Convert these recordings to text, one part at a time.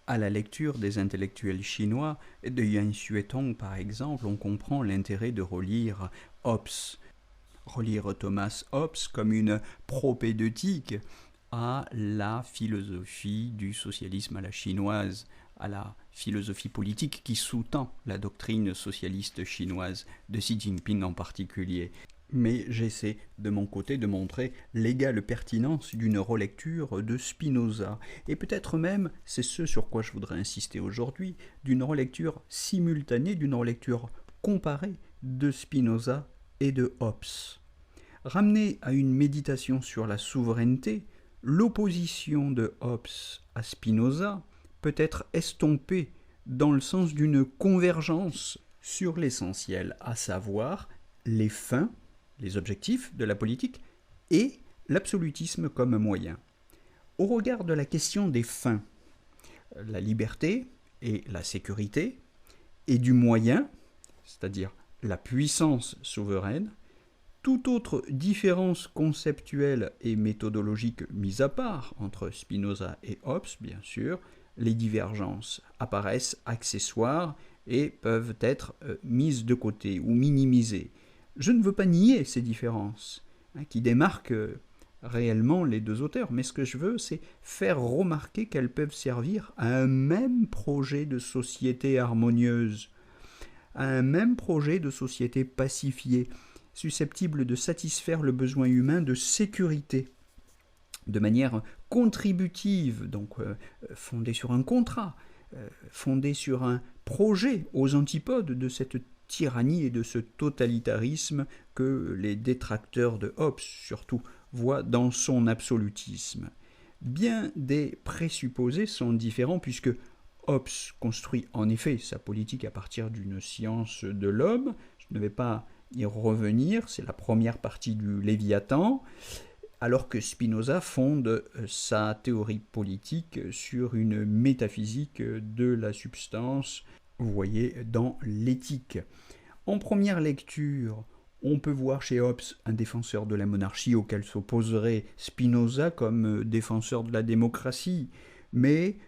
À la lecture des intellectuels chinois, de Yan Xuetong par exemple, on comprend l'intérêt de relire Hobbes. Relire Thomas Hobbes comme une propédeutique à la philosophie du socialisme à la chinoise, à la philosophie politique qui sous-tend la doctrine socialiste chinoise, de Xi Jinping en particulier. Mais j'essaie de mon côté de montrer l'égale pertinence d'une relecture de Spinoza, et peut-être même, c'est ce sur quoi je voudrais insister aujourd'hui, d'une relecture simultanée, d'une relecture comparée de Spinoza et de Hobbes. Ramené à une méditation sur la souveraineté, l'opposition de Hobbes à Spinoza peut être estompée dans le sens d'une convergence sur l'essentiel, à savoir les fins, les objectifs de la politique et l'absolutisme comme moyen. Au regard de la question des fins, la liberté et la sécurité, et du moyen, c'est-à-dire la puissance souveraine, toute autre différence conceptuelle et méthodologique mise à part entre Spinoza et Hobbes, bien sûr, les divergences apparaissent accessoires et peuvent être mises de côté ou minimisées. Je ne veux pas nier ces différences qui démarquent réellement les deux auteurs, mais ce que je veux, c'est faire remarquer qu'elles peuvent servir à un même projet de société harmonieuse, à un même projet de société pacifiée, susceptible de satisfaire le besoin humain de sécurité, de manière contributive, donc fondée sur un contrat, fondée sur un projet aux antipodes de cette tyrannie et de ce totalitarisme que les détracteurs de Hobbes, surtout, voient dans son absolutisme. Bien des présupposés sont différents puisque Hobbes construit en effet sa politique à partir d'une science de l'homme. Je ne vais pas y revenir, c'est la première partie du Léviathan, alors que Spinoza fonde sa théorie politique sur une métaphysique de la substance, vous voyez, dans l'éthique. En première lecture, on peut voir chez Hobbes un défenseur de la monarchie auquel s'opposerait Spinoza comme défenseur de la démocratie, mais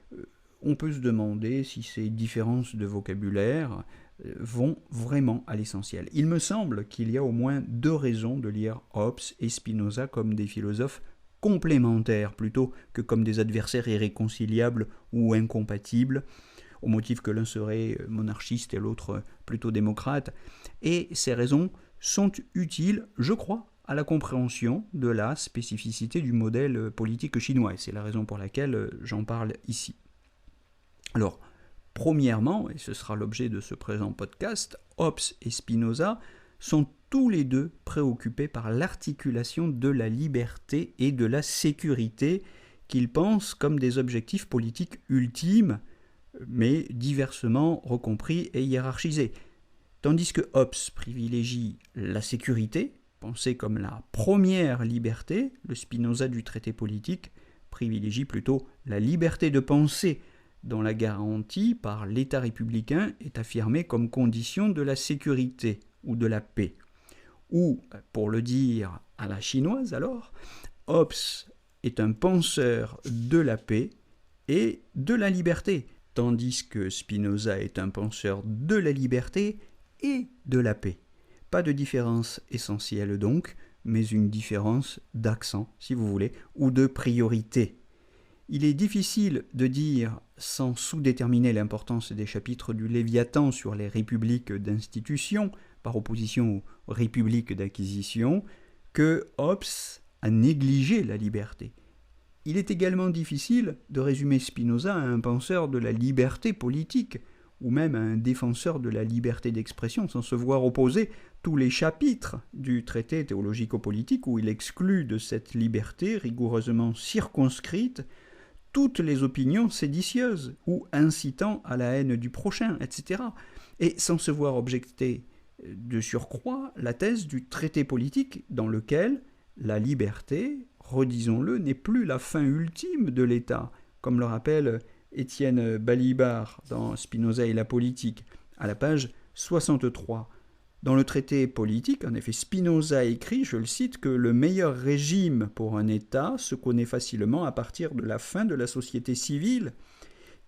on peut se demander si ces différences de vocabulaire vont vraiment à l'essentiel. Il me semble qu'il y a au moins deux raisons de lire Hobbes et Spinoza comme des philosophes complémentaires plutôt que comme des adversaires irréconciliables ou incompatibles, au motif que l'un serait monarchiste et l'autre plutôt démocrate. Et ces raisons sont utiles, je crois, à la compréhension de la spécificité du modèle politique chinois. Et c'est la raison pour laquelle j'en parle ici. Alors, premièrement, et ce sera l'objet de ce présent podcast, Hobbes et Spinoza sont tous les deux préoccupés par l'articulation de la liberté et de la sécurité qu'ils pensent comme des objectifs politiques ultimes, mais diversement recompris et hiérarchisés. Tandis que Hobbes privilégie la sécurité, pensée comme la première liberté, le Spinoza du traité politique privilégie plutôt la liberté de penser, dont la garantie par l'État républicain est affirmée comme condition de la sécurité ou de la paix. Ou, pour le dire à la chinoise alors, Hobbes est un penseur de la paix et de la liberté, tandis que Spinoza est un penseur de la liberté et de la paix. Pas de différence essentielle donc, mais une différence d'accent, si vous voulez, ou de priorité. Il est difficile de dire, sans sous-déterminer l'importance des chapitres du Léviathan sur les républiques d'institution, par opposition aux républiques d'acquisition, que Hobbes a négligé la liberté. Il est également difficile de résumer Spinoza à un penseur de la liberté politique, ou même à un défenseur de la liberté d'expression, sans se voir opposer tous les chapitres du traité théologico-politique où il exclut de cette liberté rigoureusement circonscrite toutes les opinions séditieuses ou incitant à la haine du prochain, etc. Et sans se voir objecter de surcroît la thèse du traité politique dans lequel la liberté, redisons-le, n'est plus la fin ultime de l'État, comme le rappelle Étienne Balibar dans Spinoza et la politique, à la page 63. Dans le traité politique, en effet, Spinoza écrit, je le cite, que le meilleur régime pour un État se connaît facilement à partir de la fin de la société civile,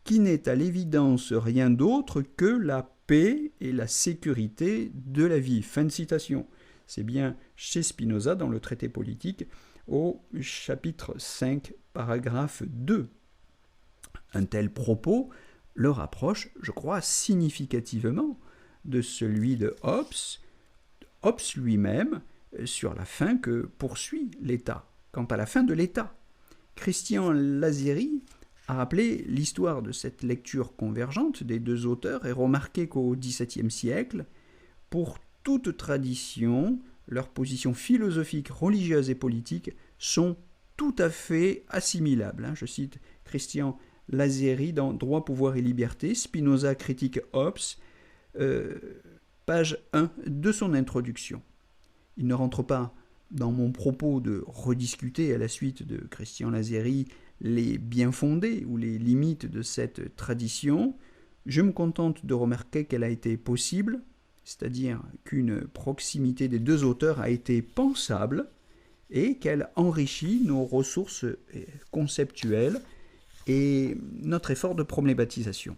qui n'est à l'évidence rien d'autre que la paix et la sécurité de la vie. Fin de citation. C'est bien chez Spinoza dans le traité politique au chapitre 5, paragraphe 2. Un tel propos le rapproche, je crois, significativement de celui de Hobbes lui-même, sur la fin que poursuit l'État. Quant à la fin de l'État, Christian Lazeri a rappelé l'histoire de cette lecture convergente des deux auteurs et remarqué qu'au XVIIe siècle, pour toute tradition, leurs positions philosophiques, religieuses et politiques sont tout à fait assimilables. Je cite Christian Lazeri dans Droit, pouvoir et liberté, Spinoza critique Hobbes, page 1 de son introduction. Il ne rentre pas dans mon propos de rediscuter à la suite de Christian Lazeri les bien fondés ou les limites de cette tradition. Je me contente de remarquer qu'elle a été possible, c'est-à-dire qu'une proximité des deux auteurs a été pensable et qu'elle enrichit nos ressources conceptuelles et notre effort de problématisation.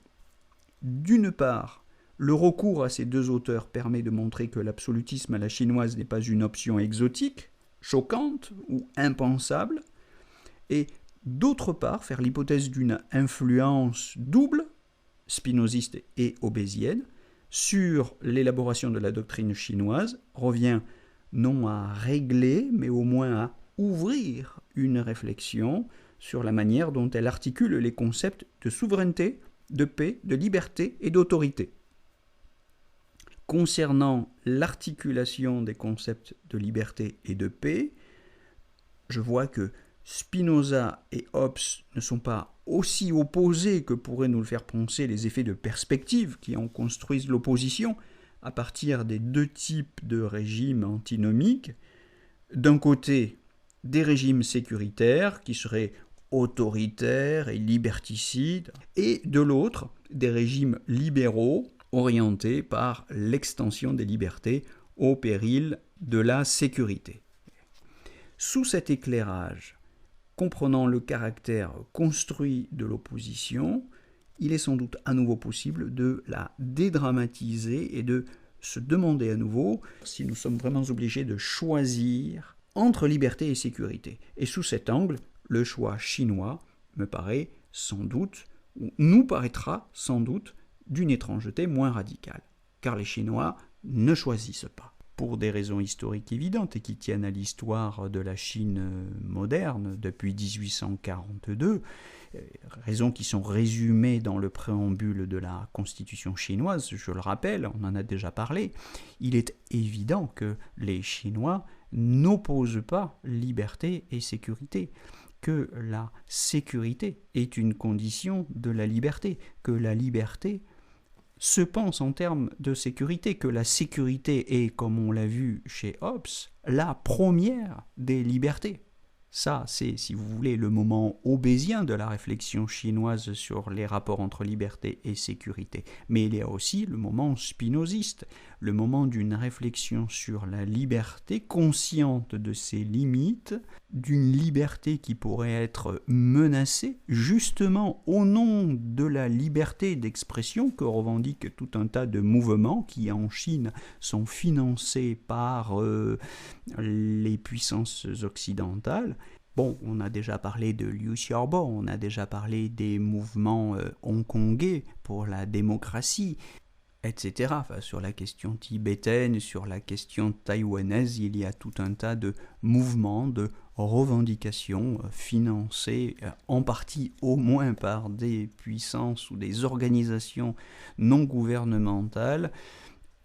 D'une part, le recours à ces deux auteurs permet de montrer que l'absolutisme à la chinoise n'est pas une option exotique, choquante ou impensable, et d'autre part, faire l'hypothèse d'une influence double, spinoziste et hobbésienne, sur l'élaboration de la doctrine chinoise revient non à régler, mais au moins à ouvrir une réflexion sur la manière dont elle articule les concepts de souveraineté, de paix, de liberté et d'autorité. Concernant l'articulation des concepts de liberté et de paix, je vois que Spinoza et Hobbes ne sont pas aussi opposés que pourraient nous le faire penser les effets de perspective qui en construisent l'opposition à partir des deux types de régimes antinomiques. D'un côté, des régimes sécuritaires qui seraient autoritaires et liberticides, et de l'autre, des régimes libéraux orientés par l'extension des libertés au péril de la sécurité. Sous cet éclairage, comprenant le caractère construit de l'opposition, il est sans doute à nouveau possible de la dédramatiser et de se demander à nouveau si nous sommes vraiment obligés de choisir entre liberté et sécurité. Et sous cet angle, le choix chinois me paraît sans doute, ou nous paraîtra sans doute, d'une étrangeté moins radicale, car les Chinois ne choisissent pas. Pour des raisons historiques évidentes et qui tiennent à l'histoire de la Chine moderne depuis 1842, raisons qui sont résumées dans le préambule de la Constitution chinoise, je le rappelle, on en a déjà parlé, il est évident que les Chinois n'opposent pas liberté et sécurité, que la sécurité est une condition de la liberté, que la liberté se pense en termes de sécurité, que la sécurité est, comme on l'a vu chez Hobbes, la première des libertés. Ça, c'est, si vous voulez, le moment hobbésien de la réflexion chinoise sur les rapports entre liberté et sécurité. Mais il y a aussi le moment spinoziste, le moment d'une réflexion sur la liberté, consciente de ses limites, d'une liberté qui pourrait être menacée, justement au nom de la liberté d'expression que revendiquent tout un tas de mouvements qui, en Chine, sont financés par les puissances occidentales. Bon, on a déjà parlé de Liu Xiaobo, on a déjà parlé des mouvements hongkongais pour la démocratie, etc. Enfin, sur la question tibétaine, sur la question taïwanaise, il y a tout un tas de mouvements, de revendications financées en partie au moins par des puissances ou des organisations non gouvernementales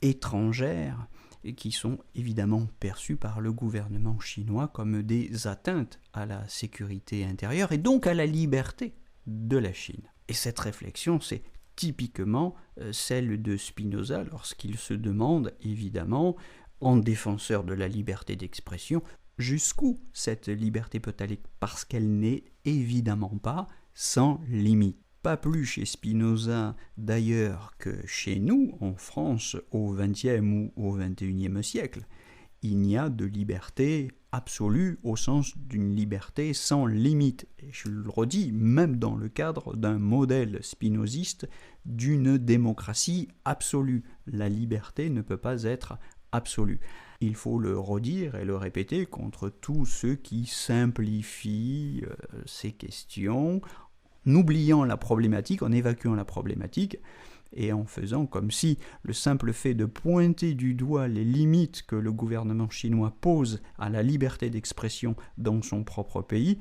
étrangères, et qui sont évidemment perçus par le gouvernement chinois comme des atteintes à la sécurité intérieure et donc à la liberté de la Chine. Et cette réflexion, c'est typiquement celle de Spinoza lorsqu'il se demande, évidemment, en défenseur de la liberté d'expression, jusqu'où cette liberté peut aller, parce qu'elle n'est évidemment pas sans limite. Pas plus chez Spinoza d'ailleurs que chez nous, en France, au XXe ou au XXIe siècle. Il n'y a de liberté absolue au sens d'une liberté sans limite. Et je le redis, même dans le cadre d'un modèle spinoziste d'une démocratie absolue. La liberté ne peut pas être absolue. Il faut le redire et le répéter contre tous ceux qui simplifient ces questions, en oubliant la problématique, en évacuant la problématique, et en faisant comme si le simple fait de pointer du doigt les limites que le gouvernement chinois pose à la liberté d'expression dans son propre pays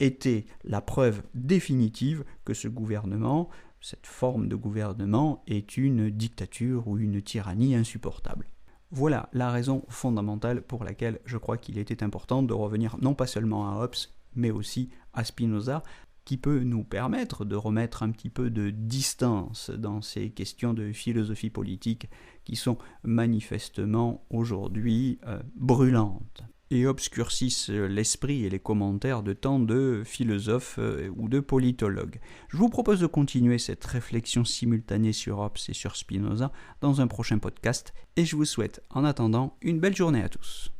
était la preuve définitive que ce gouvernement, cette forme de gouvernement, est une dictature ou une tyrannie insupportable. Voilà la raison fondamentale pour laquelle je crois qu'il était important de revenir non pas seulement à Hobbes, mais aussi à Spinoza, qui peut nous permettre de remettre un petit peu de distance dans ces questions de philosophie politique qui sont manifestement aujourd'hui brûlantes et obscurcissent l'esprit et les commentaires de tant de philosophes ou de politologues. Je vous propose de continuer cette réflexion simultanée sur Hobbes et sur Spinoza dans un prochain podcast et je vous souhaite en attendant une belle journée à tous.